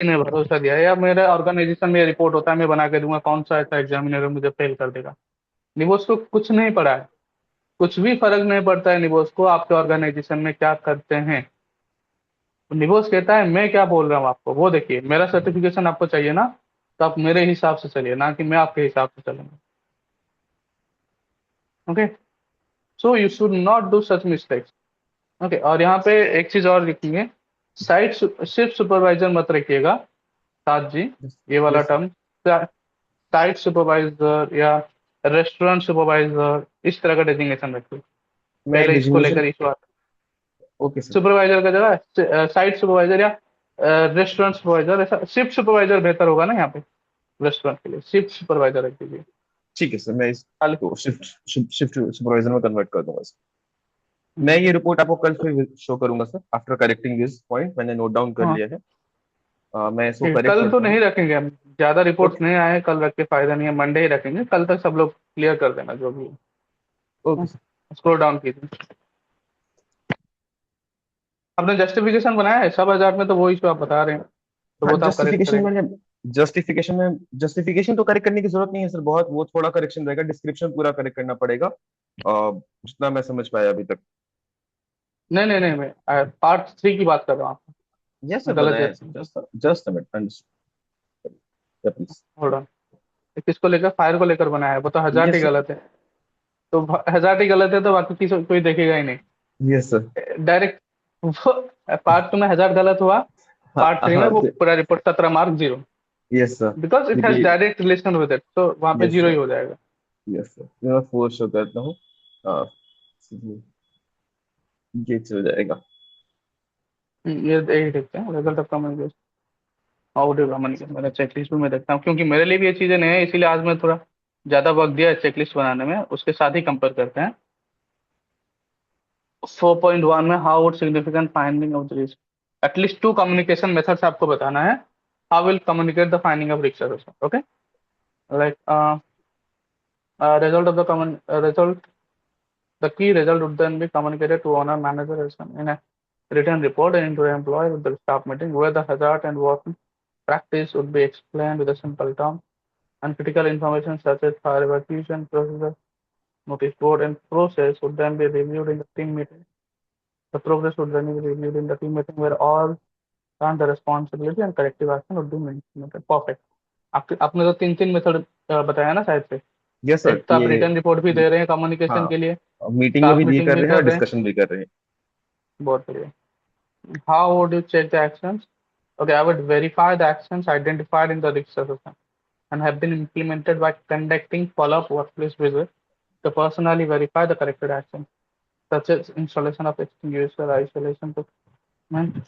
ने भरोसा दिया है, या मेरे ऑर्गेनाइजेशन में रिपोर्ट होता है मैं बना के दूंगा, कौन सा ऐसा एग्जामिनर है मुझे फेल कर देगा। निबोस को कुछ नहीं पड़ा है, कुछ भी फर्क नहीं पड़ता है निबोस को आपके ऑर्गेनाइजेशन में क्या करते हैं। निबोस कहता है मैं क्या बोल रहा हूँ आपको वो देखिए, मेरा सर्टिफिकेशन आपको चाहिए ना, तो आप मेरे हिसाब से चलिए, ना कि मैं आपके हिसाब से चलूंगा। Okay, so you should not do such mistakes. Okay, और यहाँ पे एक चीज और लिखेंगे, साइट सिर्फ सुपरवाइजर मत रखिएगा, साथ जी, ये वाला yes sir. Term, site supervisor या रेस्टोरेंट सुपरवाइजर, इस तरह का डेजिग्नेशन रखिए। मैं पहले इसको डिजिग्नेशन। लेकर इशू आता ओके सर। सुपरवाइजर का जगह साइट सुपरवाइजर या रेस्टोरेंट सुपरवाइजर, ऐसा शिफ्ट सुपरवाइजर बेहतर होगा ना यहाँ पे, रेस्टोरेंट के लिए शिफ्ट सुपरवाइजर रख दीजिए ठीक है सर, मैं खाली। इसको शिफ्ट शिफ्ट सुपरवाइजर में कन्वर्ट कर दूंगा सर। मैं हम्म, ये रिपोर्ट आपको कल फिर शो करूंगा sir, after correcting this point मैंने नोट डाउन कर हाँ लिया है। मैं इसको ठीक है, करेक्ट कल तो करता हूँ। नहीं रखेंगे हम, ज्यादा रिपोर्ट्स ओके। नहीं आए कल रख के फायदा नहीं है, मंडे ही रखेंगे, कल तक सब लोग क्लियर कर देना जो भी ओके है। सर। स्क्रॉल डाउन कीजिए, आपने जस्टिफिकेशन बनाया है सब हजार में, तो वो इशू आप बता रहे हैं, तो हाँ वो तो आप करेक्ट जस्टिफिकेशन करेंगे। मैंने जस्टिफिकेशन तो करेक्ट करने की जरूरत नहीं है सर, बहुत वो थोड़ा करेक्शन रहेगा, डिस्क्रिप्शन पूरा करेक्ट करना पड़ेगा जितना मैं समझ पाया अभी तक। नहीं नहीं नहीं, मैं पार्ट 3 की बात कर रहा हूँ, यस सर मैं गलत बनाया है just. Sir, just just minute please. Hold on, किसको लेकर, फायर को लेकर बनाया है, वो तो हजार ही यस सर। गलत है। तो हजार ही गलत है तो बाकी किसी कोई देखेगा ही नहीं यस सर। डायरेक्ट। वो पार्ट 2 में हजार गलत हुआ, हाँ पार्ट 3 में हाँ। वो पूरा report 17 mark zero, yes sir. Because it has direct relation with it, तो वहां पे यस जीरो ही सर। हो जाएगा। यस सर, मैं फोर्स शो करता हूँ। हाँ, ये चल जाएगा। ये यही देखते हैं result of communication, audio communication, मेरा चेकलिस्ट में देखता हूँ, क्योंकि मेरे लिए भी ये चीजें नहीं है, इसीलिए आज मैं थोड़ा ज्यादा वक्त दिया है चेकलिस्ट बनाने में, उसके साथ ही कंपेयर करते हैं। 4.1 में how would significant finding of the risk, at least 2 communication methods आपको बताना है, how will communicate the finding of risk assessment. Okay, like result of the common result, the key result would then be communicated to owner manager as in a written report and to the employee with the staff meeting, where the hazard and working practice would be explained with a simple term, and critical information such as fire evacuation procedure, notice board, and process would then be reviewed in the team meeting. The progress would then be reviewed in the team meeting, where all and the responsibility and corrective action would be implemented. Perfect। आपने तो तीन तीन method बताया ना शायद से, yes sir एक तो आप ये। रिटर्न रिपोर्ट भी दे रहे हैं कम्युनिकेशन के हाँ, लिए, मीटिंग में स्टाफ भी ये मीटिंग कर भी रहे हैं कर और रहे हैं, डिस्कशन भी कर रहे हैं। बहुत बढ़िया। How would you check the actions? Okay, I would verify the actions identified in the risk assessment and have been implemented by conducting follow-up workplace visits to personally verify the corrected actions, such as installation of extinguisher, isolation equipment,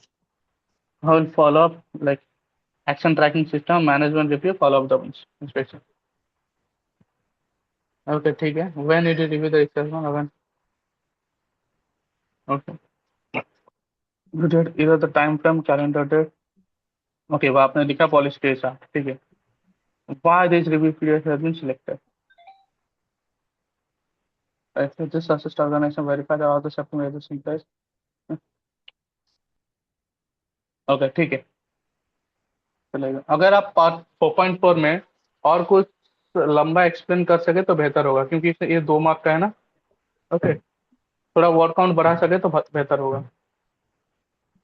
how will follow-up like action tracking system, management review, follow-up the inspection. Okay, ठीक है। When did you review the assessment? When? Okay. You did either the time frame, calendar date. Okay, वो आपने लिखा polish के साथ, ठीक है। Why this review period has been selected? Right, so this assist organization verify that all the safety measures in place. Okay ठीक है, चलेगा। अगर आप पार्ट 4.4 में और कुछ लंबा एक्सप्लेन कर सके तो बेहतर होगा, क्योंकि ये 2 मार्क का है ना। ओके, थोड़ा वर्ड काउंट बढ़ा सके तो बेहतर होगा।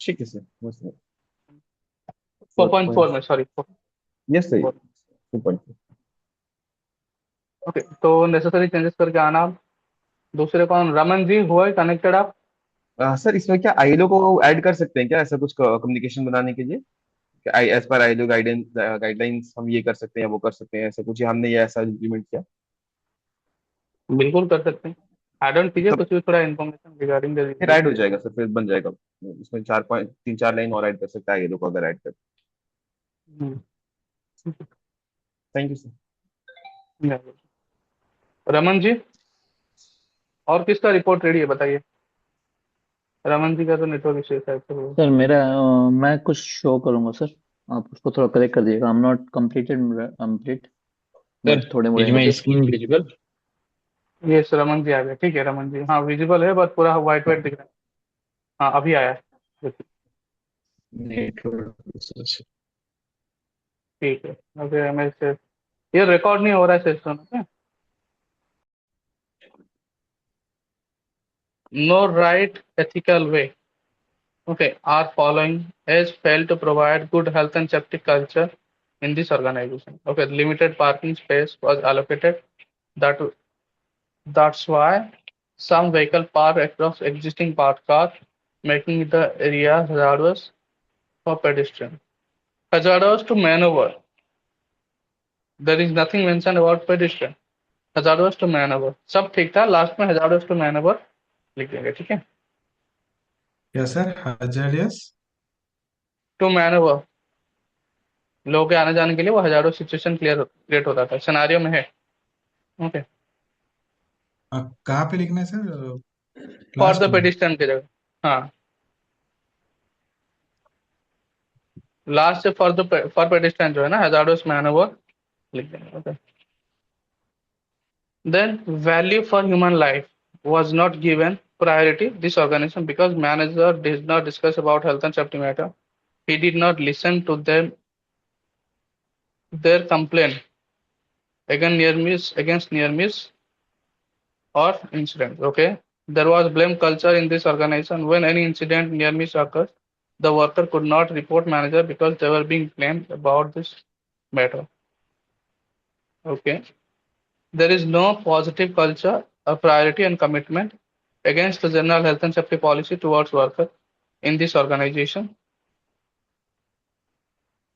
ठीक है सर, बस 4.4 4 में, sorry. Yes sir 2 point. Okay, तो नेसेसरी चेंजेस करके आना आप। दूसरे कौन, रमन जी हुआ है कनेक्टेड आप? सर इसमें क्या आईएलओ को ऐड कर सकते हैं क्या, ऐसा कुछ कम्युनिकेशन बनाने के लिए? As per ILO guidance guidelines हम ये कर सकते हैं, वो कर सकते हैं, ऐसा कुछ या हमने ये ऐसा इम्प्लीमेंट किया? बिल्कुल कर सकते हैं, ऐड ऑन कीजिए तब कुछ भी थोड़ा इन्फॉर्मेशन रिगार्डिंग द फिर रिव्यू। ऐड हो जाएगा सर, फिर बन जाएगा। इसमें 3 4 लाइन और ऐड कर सकता है आईएलओ को अगर ऐड कर। Thank you sir. Raman ji, और किसका रिपोर्ट रेडी है बताइए। रमन जी का तो नेटवर्क इशू है तो। सर मेरा मैं कुछ शो करूंगा सर, आप उसको थोड़ा करेक्ट कर दीजिएगा। I am not completed complete, sir but थोड़े मोड़े इज हैं माई कुछ। Screen visible? ये रमन जी आ गए, ठीक है रमन जी, हाँ विजिबल है बट पूरा व्हाइट व्हाइट दिख रहा है। हाँ अभी आया है। नेटवर्क। ठीक है। ओके, मैं इसे, ये रिकॉर्ड नहीं हो रहा है सिस्टम में। No right ethical way, okay, are following is failed to provide good health and safety culture in this organization. Okay, limited parking space was allocated. That that's why some vehicle park across existing parked cars, making the area hazardous for pedestrian. Hazardous to maneuver. There is nothing mentioned about pedestrian. Hazardous to maneuver. सब ठीक था, last में hazardous to maneuver लिख देंगे, ठीक है। क्या sir, hazardous? To maneuver, लोगों के आने जाने के लिए वो हजारों सिचुएशन क्रिएट होता था, सिनारियो में है। ओके, कहाँ पे लिखना है सर? फॉर लास्ट द में? पेडिस्ट्रियन की जगह। हाँ, लास्ट से फॉर पेडिस्ट्रियन जो है ना, हजार्डस मैनओवर लिख देंगे। Okay, then value for human life was not given priority this organization because manager did not discuss about health and safety matter. He did not listen to them their complaint against near miss or incident. Okay, there was blame culture in this organization. When any incident near miss occurs, the worker could not report manager because they were being blamed about this matter. Okay, there is no positive culture, a priority and commitment against the general health and safety policy towards worker in this organization.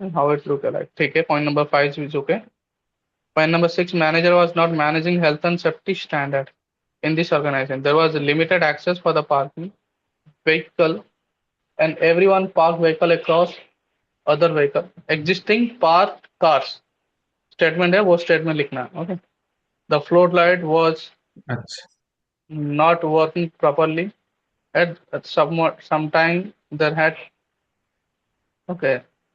And how it look like. Okay, point number 5 is okay. Point number 6, manager was not managing health and safety standard in this organization. There was limited access for the parking vehicle and everyone parked vehicle across other vehicle existing parked cars. Statement है, वो statement लिखना है। Okay, the floodlight was अच्छा, not working properly at some time.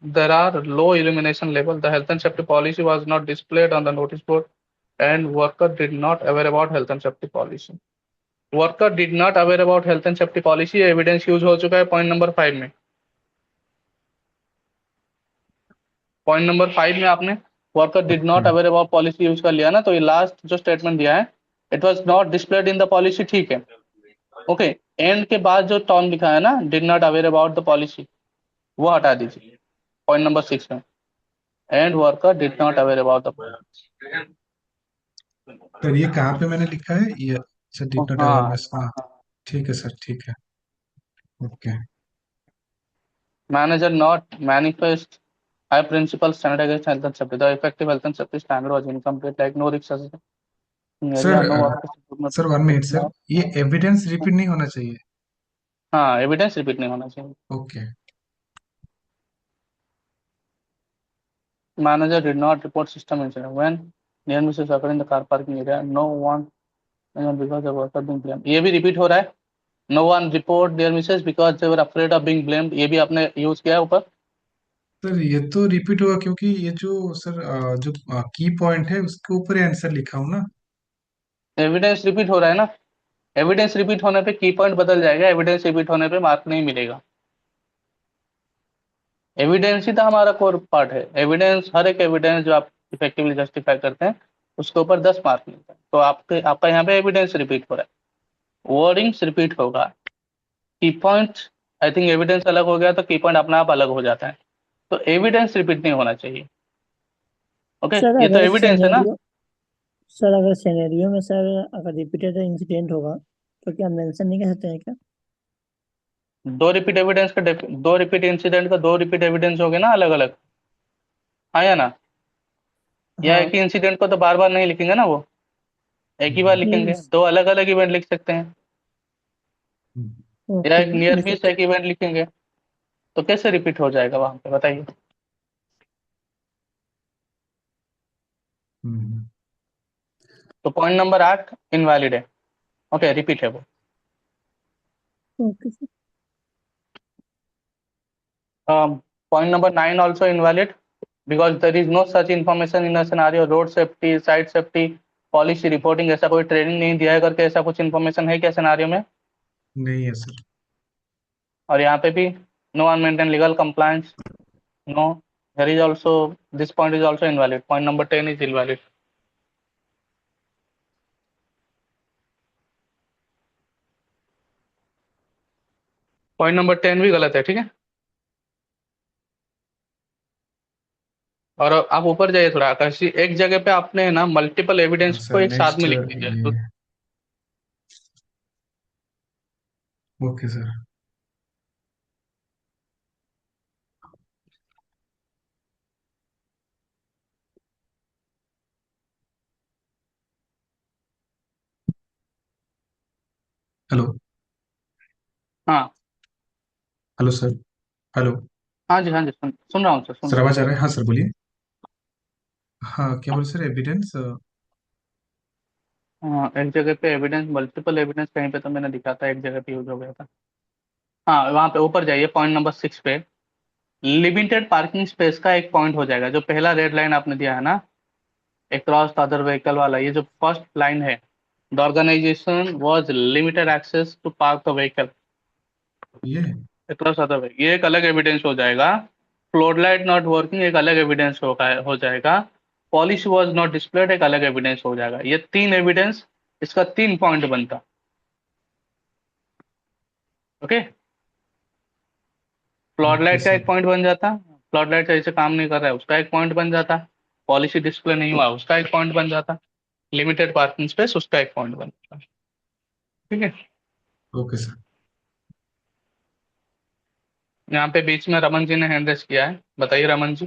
There are low illumination level. The health and safety policy was not displayed on the notice board and worker did not aware about health and safety policy. Worker did not aware about health and safety policy, evidence use हो चुका है point number 5 में। Point number 5 में आपने worker did not aware about policy use कर लिया ना, तो ये लास्ट जो स्टेटमेंट दिया है, it was not displayed in the policy, ठीक है। ओके, एंड के बाद जो टर्म लिखा है ना, did not aware about the policy, वो हटा दीजिए पॉइंट नंबर 6 में। And worker did not aware about the policy. Sir ये कहाँ पे मैंने लिखा है ये? सर डिड नॉट हाँ, अवेयरनेस, हाँ ठीक है सर, ठीक है, okay. manager not manifest high principal standard against health and safety. The effective health and safety standard was incomplete, like no risk assessment in area, sir no workers improvement. Sir 1 minute sir, ये evidence repeat नहीं होना चाहिए? हाँ, evidence repeat नहीं होना चाहिए। Okay. Manager did not report system incident when near misses occurred in the car parking area. No one because the worker being blamed. ये भी रिपीट हो रहा है। No one report near misses because they were afraid of being blamed. ये भी आपने use किया है ऊपर। सर ये तो रिपीट होगा क्योंकि ये जो सर जो की पॉइंट है उसके ऊपर ही आंसर लिखा हूँ ना। एविडेंस रिपीट हो रहा है ना, एविडेंस रिपीट होने पे की पॉइंट बदल जाएगा, एविडेंस रिपीट होने पे मार्क नहीं मिलेगा। एविडेंस ही तो हमारा कोर पार्ट है। एविडेंस, हर एक एविडेंस जो आप इफेक्टिवली जस्टिफाई करते हैं उसके ऊपर 10 मार्क मिलता है। तो आपका यहाँ पे एविडेंस रिपीट हो रहा है, वर्डिंग्स रिपीट होगा। की पॉइंट, आई थिंक एविडेंस अलग हो गया तो की पॉइंट अपना आप अलग हो जाता है, तो एविडेंस रिपीट नहीं होना चाहिए। ओके, सर ये तो अगर एविडेंस है ना। सिनेरियो में सर अगर रिपीटेड इंसिडेंट होगा तो क्या मेंशन नहीं कर सकते हैं क्या? दो रिपीट इंसिडेंट का 2 रिपीट एविडेंस हो गए ना, अलग अलग। हाँ या ना? या हाँ, एक ही इंसिडेंट को तो बार बार नहीं लिखेंगे ना, वो एक ही बार लिखेंगे। मीन्स 2 अलग अलग इवेंट लिख सकते हैं, या ओके एक नियर जैसे मिस एक इवेंट लिखेंगे, तो कैसे रिपीट हो जाएगा वहां पे, बताइए। हम्म, तो पॉइंट नंबर 8 इनवैलिड है। ओके, रिपीट है वो। Okay sir Point number 9 also invalid because there is no such information in a scenario. Road safety, side safety, policy reporting, ऐसा कोई ट्रेनिंग नहीं दिया है करके ऐसा कुछ इन्फॉर्मेशन है क्या सिनेरियो में? नहीं है सर। और यहाँ पे भी no one maintain legal compliance, no Here is also, this point is also invalid. Point number 10 is invalid. Point number 10 भी गलत है, ठीक है। और आप ऊपर जाइए थोड़ा आकाशी, एक जगह पे आपने ना मल्टीपल एविडेंस को सर एक साथ नेक्स्ट में लिख दीजिए तो। ये ओके सर। हेलो। हाँ हेलो सर। हेलो। हाँ जी, हाँ जी, सुन रहा हूँ सर, सुन सर रहा हूँ। आवाज आ रहा है? हाँ सर बोलिए। हाँ क्या बोले सर? एविडेंस? हाँ, एक जगह पे एविडेंस, मल्टीपल एविडेंस कहीं पे तो मैंने दिखा था, एक जगह पे यूज हो गया था। हाँ, वहाँ पे ऊपर जाइए पॉइंट नंबर 6 पे। लिमिटेड पार्किंग स्पेस का एक पॉइंट हो जाएगा, जो पहला रेड लाइन आपने दिया है ना, अक्रॉस द अदर व्हीकल वाला, ये जो फर्स्ट लाइन है, the organisation was limited access to park the vehicle ये अक्रॉस अदर व्हीकल, ये एक अलग एविडेंस हो जाएगा। फ्लोड लाइट नॉट वर्किंग एक अलग एविडेंस हो जाएगा। पॉलिश वाज नॉट डिस्प्लेड एक अलग एविडेंस हो जाएगा। ये तीन एविडेंस, इसका 3 पॉइंट बनता। ओके, फ्लड ओके लाइट का सर। एक पॉइंट बन जाता, फ्लड लाइट सही से काम नहीं कर रहा है उसका एक पॉइंट बन जाता, पॉलिसी डिस्प्ले नहीं हुआ उसका एक पॉइंट बन जाता, लिमिटेड पार्किंग स्पेस उसका एक पॉइंट बन जाता। ठीक है। Okay sir. यहाँ पे बीच में रमन जी ने हैंड रेस किया है, बताइए रमन जी।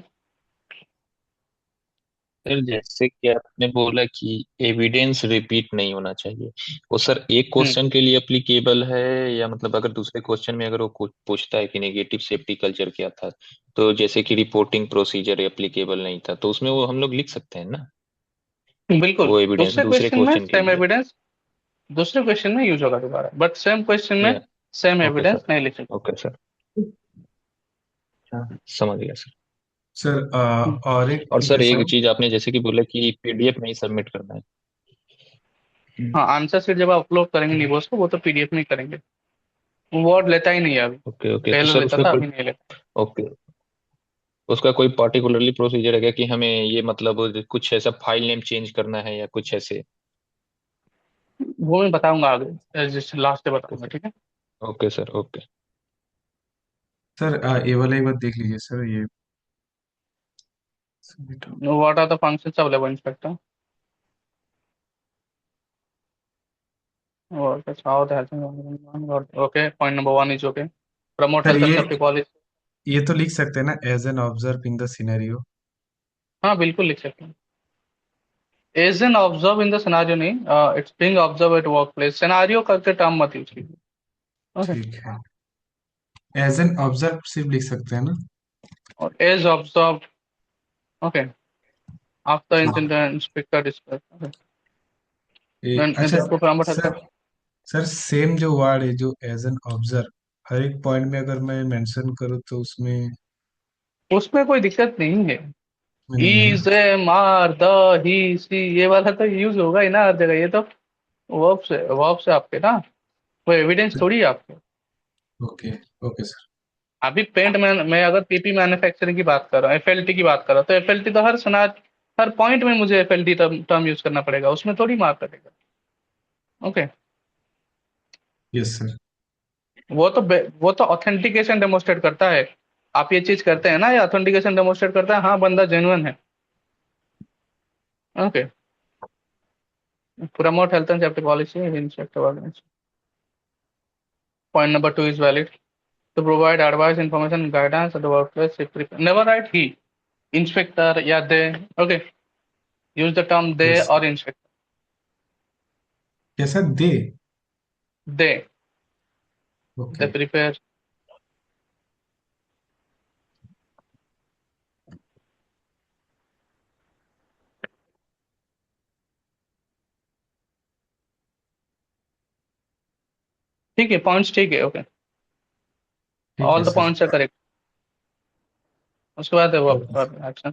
सर जैसे कि आपने बोला कि एविडेंस रिपीट नहीं होना चाहिए, वो सर एक हम्म क्वेश्चन के लिए अप्लीकेबल है, या मतलब अगर दूसरे क्वेश्चन में अगर वो पूछता है कि नेगेटिव सेफ्टी कल्चर क्या था, तो जैसे कि रिपोर्टिंग प्रोसीजर एप्लीकेबल नहीं था, तो उसमें वो हम लोग लिख सकते हैं ना, बिल्कुल, वो एविडेंस दूसरे दूसरे क्वेश्चन में क्वेश्चन के सेम लिए। एविडेंस, दूसरे क्वेश्चन में यूज होगा दोबारा, बट सेम क्वेश्चन या में सेम ओके एविडेंस सर। नहीं लिख सकते। Okay sir. हाँ, समझ गया सर। सर और एक और सर जैसे एक चीज आपने जैसे कि बोला कि पीडीएफ में ही सबमिट करना है। हाँ, आंसर शीट जब आप अपलोड करेंगे निबोस को, वो तो पीडीएफ में ही करेंगे, वर्ड लेता ही नहीं है अभी, ओके ओके, तो पहले सर लेता उसका था कोई, अभी नहीं लेता। ओके, उसका कोई पार्टिकुलरली प्रोसीजर है क्या कि हमें ये मतलब कुछ ऐसा फाइल नेम चेंज करना है या कुछ ऐसे? वो मैं बताऊंगा आगे, जिस लास्ट में ओके बताऊंगा, सर। ठीक है। Okay sir. ओके। सर ये वाला एक बार देख लीजिए सर ये सबमिट हो। What are the functions of level inspector और how the health, okay, point number 1 is okay, promote sir health and safety policy. ये तो लिख सकते हैं ना, as an observe in the scenario. हाँ बिल्कुल लिख सकते हैं, as an observe in the scenario नहीं, it's being observe at workplace, scenario करके टर्म मत यूज कीजिए। ओके, ठीक है, एज एन ऑब्जर्व सिर्फ लिख सकते हैं ना। और एज ऑब्जर्व, ओके, आफ्टर ठीक। इंसिडेंट इंस्पेक्टर डिस्कस, अच्छा इसको promote health. Sir, sir same जो वर्ड है जो एज एन ऑब्जर्व, हर एक पॉइंट में अगर मैं मेंशन करूँ तो उसमें उसमें कोई दिक्कत नहीं है, नहीं है इज ना। एम आर द ही सी ये वाला तो यूज होगा ही ना हर जगह, ये तो वर्ब से आपके ना, वो एविडेंस थोड़ी है आपके। ओके। Okay sir. अभी पेंट में मैं अगर पीपी मैन्युफैक्चरिंग की बात कर रहा हूँ, एफएलटी की बात कर रहा हूँ, तो एफएलटी तो हर पॉइंट में मुझे एफएलटी टर्म यूज करना पड़ेगा, उसमें थोड़ी मार्क कटेगा। Okay, yes sir. वो तो ऑथेंटिकेशन डेमोस्ट्रेट करता है, आप ये चीज करते हैं ना, ये ऑथेंटिकेशन डेमोस्ट्रेट करता है, हाँ बंदा जेन्युइन है। Okay, promote health and safety policy inspector, point number 2 is valid, to provide advice, information, guidance at the workplace. If never write he, inspector, yeah, they. Okay, use the term they yes. or inspector. कैसा दे? They okay. prepare. ठीक है, points ठीक है, okay, ठीक है all the sir. Points are correct. उसके बाद है वो ओके एक्शन।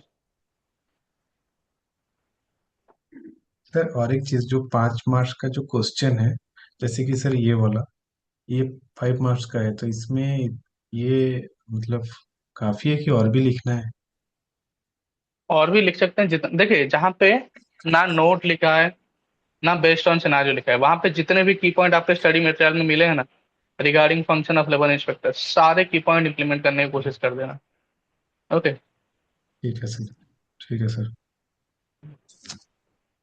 सर, और एक चीज, जो 5 मार्क्स का जो क्वेश्चन है, जैसे कि सर ये वाला, ये 5 मार्क्स का है, तो इसमें ये मतलब काफी है कि और भी लिखना है? और भी लिख सकते हैं जितना, देखिए जहाँ पे ना नोट लिखा है ना बेस्ड ऑन सिनारियो लिखा है, वहां पे जितने भी की पॉइंट आपके स्टडी मटेरियल में मिले हैं ना regarding function of level inspector, सारे की पॉइंट इंप्लीमेंट करने की कोशिश कर देना। ओके। ठीक है सर। ठीक है सर।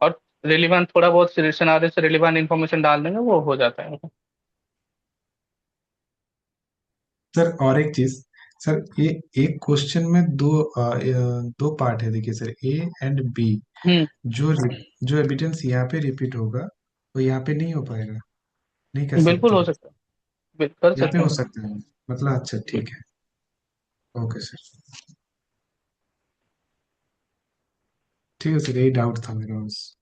और रिलीवेंट थोड़ा बहुत सिनारियो से रिलीवेंट इन्फॉर्मेशन डाल देंगे, वो हो जाता है। सर और एक चीज, सर ये एक क्वेश्चन में दो पार्ट है, देखिए सर, ए एंड बी। हम्म। जो जो एविडेंस यहाँ पे रिपीट होगा वो यहाँ पे नहीं हो पाएगा, नहीं कर बिल्कुल सकते हो हैं। सकता है, कर यहाँ पे सकते हो हैं। सकता है, मतलब अच्छा ठीक है। Okay sir. ठीक है सर, यही डाउट था मेरा बस।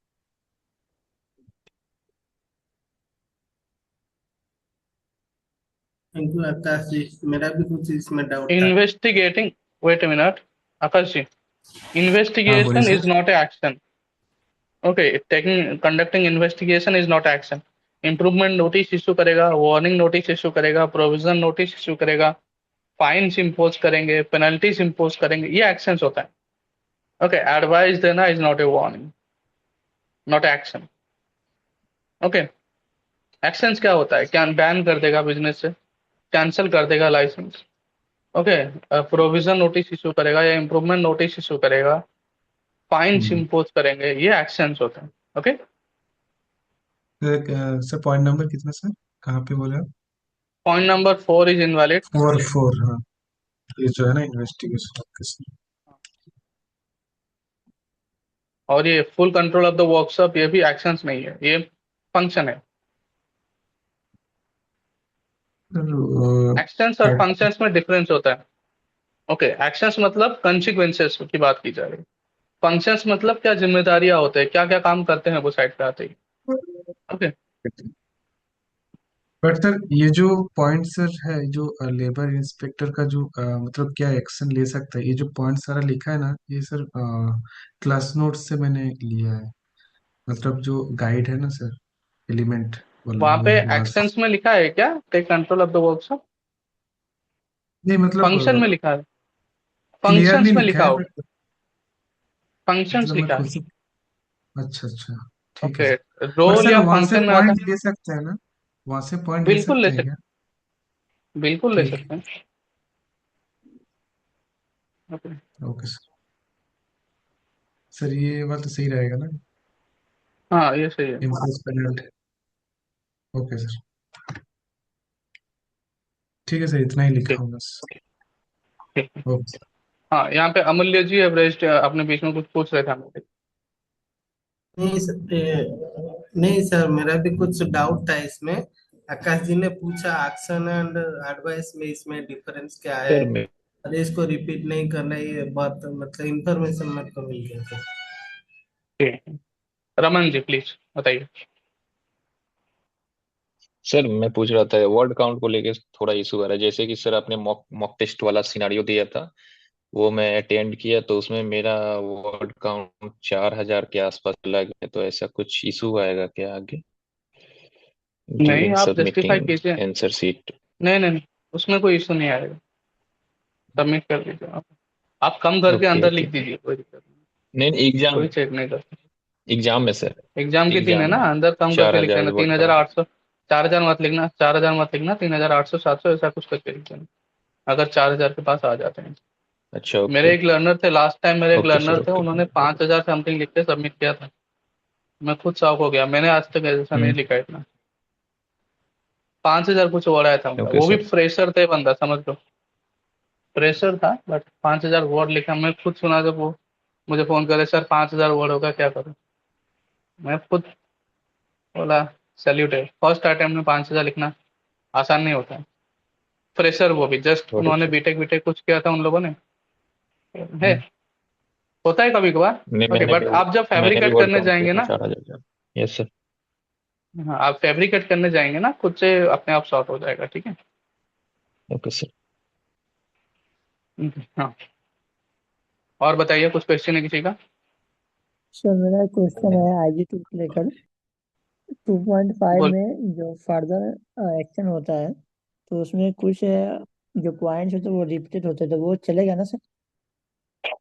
थैंक यू आकाश जी, मेरा भी कुछ इसमें डाउट था। इन्वेस्टिगेटिंग, वेट अ मिनट आकाश जी, हाँ बोलिए investigation is sir. Not a action. Okay, taking conducting investigation is not action. Improvement notice issue करेगा, वार्निंग नोटिस इशू करेगा, प्रोविजन नोटिस इशू करेगा, फाइन्स इंपोज करेंगे, पेनल्टीज इंपोज करेंगे, ये actions होता है। ओके, एडवाइस देना is not a warning, not action. Okay, actions क्या होता है, क्या बैन कर देगा बिजनेस से, कैंसिल कर देगा licence. Okay, provision notice issue करेगा या इंप्रूवमेंट नोटिस इशू करेगा, फाइन्स हम्म। इंपोज करेंगे, ये एक्शंस होते हैं। ओके। सर पॉइंट नंबर कितना सर, कहाँ पे बोले आप? Point number 4 is invalid. Four four, हाँ। ये जो है ना इन्वेस्टिगेशन ऑफ केस। और ये full control of the workshop, ये भी एक्शंस नहीं है, ये फंक्शन है। एक्शंस और फंक्शंस में डिफरेंस होता है। ओके, एक्शंस मतलब कंसिक्वेंसेस की बात की जा रही है, फंक्शंस मतलब क्या जिम्मेदारियां होते हैं, क्या क्या काम करते हैं वो साइड पे आते ही। ओके। बट सर ये जो पॉइंट सर है, जो लेबर इंस्पेक्टर का जो मतलब क्या एक्शन ले सकता है, ये जो पॉइंट सारा लिखा है ना, ये सर क्लास नोट से मैंने लिया है। मतलब जो गाइड है ना सर, एलिमेंट वाला, वहां पे वहाँ से। एक्शंस में लिखा है क्या take control of the workshop? नहीं मतलब फंक्शन में लिखा है, क्लियरली फंक्शंस में लिखा लिखा है, हो, बट फंक्शंस मतलब मैं लिखा खुद है। से। अच्छा अच्छा, ठीक है okay, sir. But role sir या वहां से फंक्शन में आता पॉइंट है। ले सकते हैं ना, वहां से पॉइंट ले बिल्कुल ले सकते हैं क्या? सकते, बिल्कुल ले ठीक सकते हैं। ओके। है। Okay sir. सर ये बात तो सही रहेगा ना, हाँ ये सही है। Impose penalty. Okay sir. ठीक है सर, इतना ही लिखा ठीक, हूँ बस। ठीक है। ओके। हाँ, यहाँ पे अमूल्य जी एवरेस्ट अपने बीच में कुछ पूछ रहे थे हमें। नहीं सर, नहीं सर, मेरा भी कुछ डाउट था इसमें। आकाश जी ने पूछा एक्शन एंड एडवाइस में इसमें डिफरेंस क्या है, सर मैं अरे इसको रिपीट नहीं करना, ये बात मतलब इंफॉर्मेशन मेरे को मिल गया सर। ठीक है। रमन जी प्लीज बताइए। सर मैं पूछ रहा था वर्ड काउंट को लेके थोड़ा इशू आ रहा है। जैसे कि सर आपने मॉक मॉक टेस्ट वाला सिनारियो दिया था, वो मैं अटेंड किया तो उसमें मेरा वर्ड काउंट 4,000 के आसपास चला गया। तो ऐसा कुछ इशू आएगा क्या आगे नहीं, ड्यूरिंग आप जस्टिफाई सबमिटिंग कीजिए। Answer sheet? नहीं नहीं नहीं, उसमें कोई इशू नहीं आएगा, सबमिट कर दीजिए आप कम करके ओके अंदर ओके। लिख दीजिए, कोई दिक्कत नहीं, नहीं एग्जाम, कोई चेक नहीं करता। एग्जाम में सर, एग्जाम की 3 है एग्जाम ना, में अंदर कम करके लिख 4,000 देना, वर्ड तीन हजार काउंट। आठ सौ 4,000 मत लिखना, 4,000 मत लिखना, 3,800 700 ऐसा कुछ करके लिख देना, अगर 4,000 के पास आ जाते हैं। अच्छा मेरे ओके। एक लर्नर थे, लास्ट टाइम मेरे एक ओके सर लर्नर थे, ओके। उन्होंने 5,000 समथिंग लिख के सबमिट किया था। मैं खुद शॉक हो गया, मैंने आज तक ऐसा नहीं हम्म। लिखा इतना। 5,000 कुछ वर्ड आया था उनका, ओके वो भी सर। फ्रेशर थे बंदा, समझ लो प्रेशर था, बट 5,000 वर्ड लिखा। मैं खुद सुना जब वो मुझे फोन करे, सर 5,000 वर्ड होगा क्या करूं, मैं खुद बोला सैल्यूट है, फर्स्ट अटेम्प्ट में 5,000 लिखना आसान नहीं होता है। फ्रेशर, वो भी जस्ट गॉट इट उन्होंने सर। बीटेक बीटेक कुछ किया था उन लोगों ने, है, हम्म। होता है कभी कभार। नहीं ओके, बट आप जब मैंने भी फैब्रिकेट वर्ड करने काउंट किया जाएंगे था ना, 4,000। Yes sir. हाँ आप फैब्रिकेट करने जाएंगे ना, खुद से अपने आप सॉर्ट हो जाएगा, ठीक है। Okay sir. हाँ, और बताइए, कुछ क्वेश्चन है किसी का? सर मेरा क्वेश्चन है IG 2 को लेकर। 2.5 बोल। में जो फर्दर एक्शन होता है, तो उसमें कुछ जो पॉइंट्स होते हैं वो रिपीटेड होते हैं, तो वो चलेगा ना सर?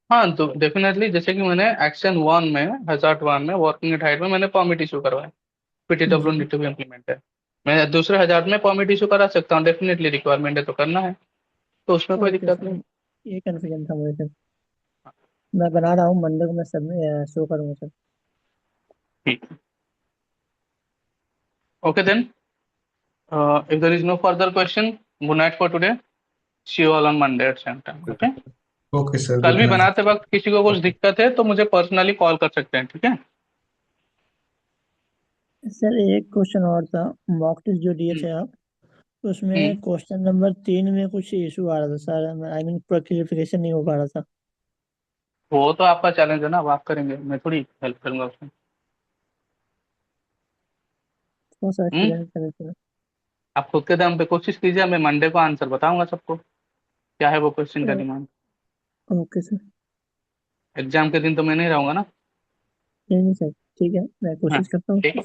हाँ तो डेफिनेटली, जैसे कि मैंने एक्शन 1 में, हजार्ड 1 में वर्किंग एट हाइट में मैंने परमिट इशू करवाया, PTW ji need to be implemented है। मैं दूसरे हजार्ड में परमिट इशू करा सकता हूँ, डेफिनेटली रिक्वायरमेंट है तो करना है, तो उसमें कोई ओके दिक्कत सर, नहीं। ये कन्फ्यूजन था मुझे सर। मैं बना रहा हूँ, मंडे को मैं सब शो करूँगा सर। ठीक, okay then, if there is no further question, good night for today. See you all on Monday at same time. Okay? Okay sir, कल गुड भी नाइट। बनाते वक्त किसी को कुछ दिक्कत है तो मुझे पर्सनली कॉल कर सकते हैं, ठीक है? सर एक क्वेश्चन और था, मॉक टेस्ट जो दिए हम्म, थे आप, उसमें हम्म। क्वेश्चन नंबर 3 में कुछ इशू आ रहा था सर, आई मीन पूरा क्लियरिफिकेशन नहीं हो पा रहा था। वो तो आपका चैलेंज है ना, अब आप करेंगे, मैं थोड़ी हेल्प करूंगा उसमें। कौन सा हम्म, एक्सपीरियंस है सर? आप खुद के दम पे कोशिश कीजिए, मैं मंडे को आंसर बताऊंगा सबको, क्या है वो क्वेश्चन का डिमांड। Okay sir. एग्जाम के दिन तो मैं नहीं रहूंगा ना। नहीं नहीं सर, ठीक है, मैं हाँ, कोशिश करता हूँ। ठीक है,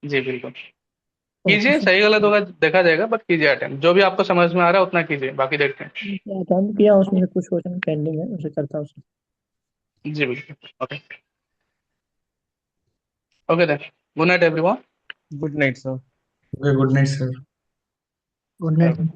जी बिल्कुल। ओके कीजिए, सर। सही गलत होगा देखा जाएगा, बट कीजिए अटेम्प्ट, जो भी आपको समझ में आ रहा है उतना कीजिए, बाकी देखते हैं। अटेम्प्ट किया, उसमें से कुछ क्वेश्चन पेंडिंग है, उसे करता हूँ सर। जी बिल्कुल। Okay, okay then, good night everyone. Good night sir. Okay, good night sir. Good night.